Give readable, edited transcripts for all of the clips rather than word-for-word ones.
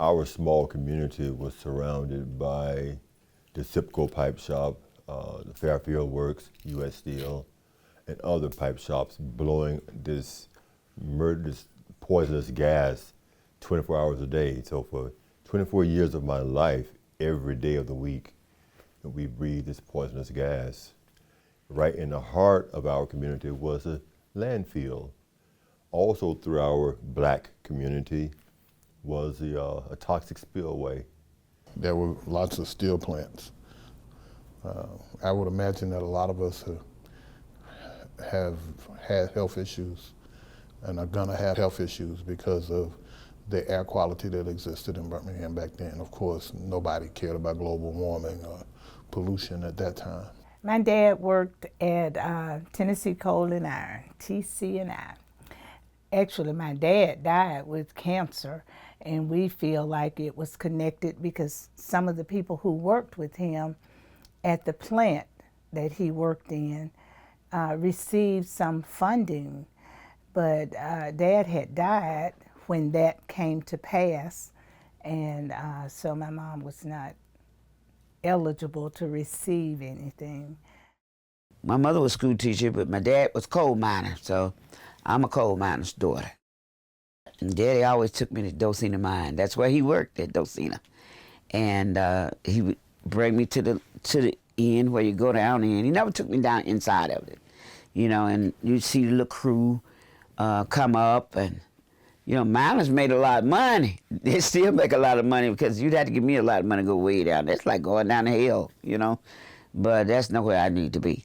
Our small community was surrounded by the Sipco pipe shop, the Fairfield Works, U.S. Steel, and other pipe shops blowing this poisonous gas 24 hours a day. So for 24 years of my life, every day of the week, we breathed this poisonous gas. Right in the heart of our community was a landfill. Also through our black community was a toxic spillway. There were lots of steel plants. I would imagine that a lot of us have had health issues and are gonna have health issues because of the air quality that existed in Birmingham back then. Of course, nobody cared about global warming or pollution at that time. My dad worked at Tennessee Coal and Iron, TC&I. Actually, my dad died with cancer, and we feel like it was connected because some of the people who worked with him at the plant that he worked in received some funding, but Dad had died when that came to pass, and so my mom was not eligible to receive anything. My mother was a school teacher, but my dad was coal miner, so I'm a coal miner's daughter. And Daddy always took me to Docena Mine. That's where he worked, at Docena. And he would bring me to the end where you go down in. He never took me down inside of it, you know, and you'd see the little crew come up, and, you know, miners made a lot of money. They still make a lot of money because you'd have to give me a lot of money to go way down. That's like going down the hill, you know, but that's nowhere I need to be.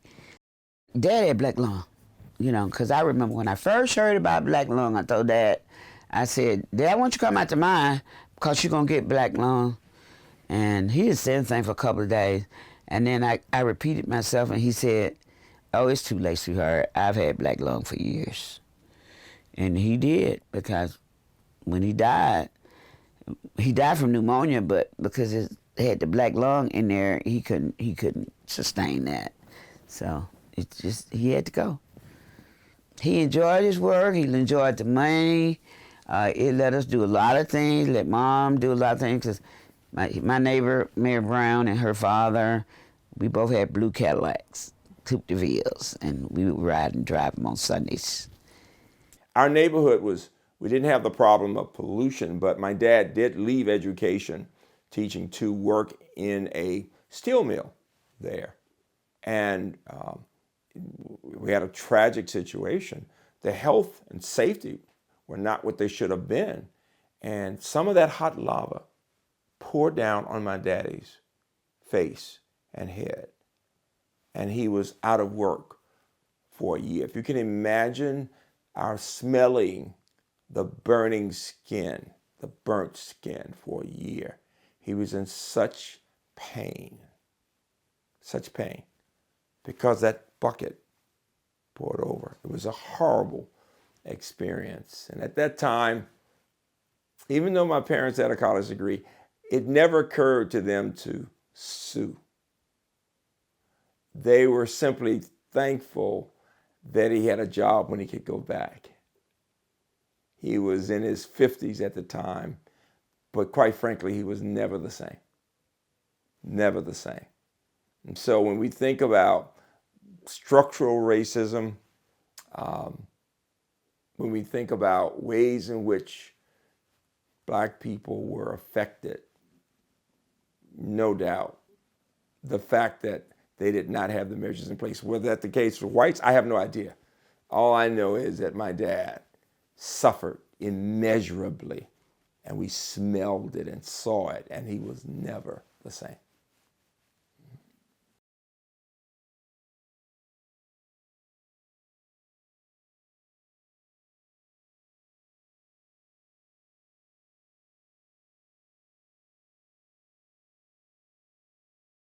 Dad had black lung, you know, because I remember when I first heard about black lung, I told Dad, I said, Dad, why don't you come out to mine because you're going to get black lung. And he didn't say anything for a couple of days. And then I repeated myself, and he said, oh, it's too late, sweetheart. I've had black lung for years. And he did, because when he died from pneumonia, but because it had the black lung in there, he couldn't sustain that. So it's just, he had to go. He enjoyed his work. He enjoyed the money. It let us do a lot of things, let Mom do a lot of things, because my neighbor, Mary Brown, and her father, we both had blue Cadillacs, Coupe de Villes, and we would ride and drive them on Sundays. Our neighborhood we didn't have the problem of pollution, but my dad did leave education teaching to work in a steel mill there. And we had a tragic situation. The health and safety were not what they should have been. And some of that hot lava poured down on my daddy's face and head. And he was out of work for a year. If you can imagine our smelling the burning skin, the burnt skin for a year. He was in such pain, because that bucket poured over. It was a horrible experience. And at that time, even though my parents had a college degree, it never occurred to them to sue. They were simply thankful that he had a job when he could go back. He was in his 50s at the time, but quite frankly, he was never the same. Never the same. And so when we think about structural racism, when we think about ways in which Black people were affected, no doubt, the fact that they did not have the measures in place. Was that the case for whites? I have no idea. All I know is that my dad suffered immeasurably, and we smelled it and saw it, and he was never the same.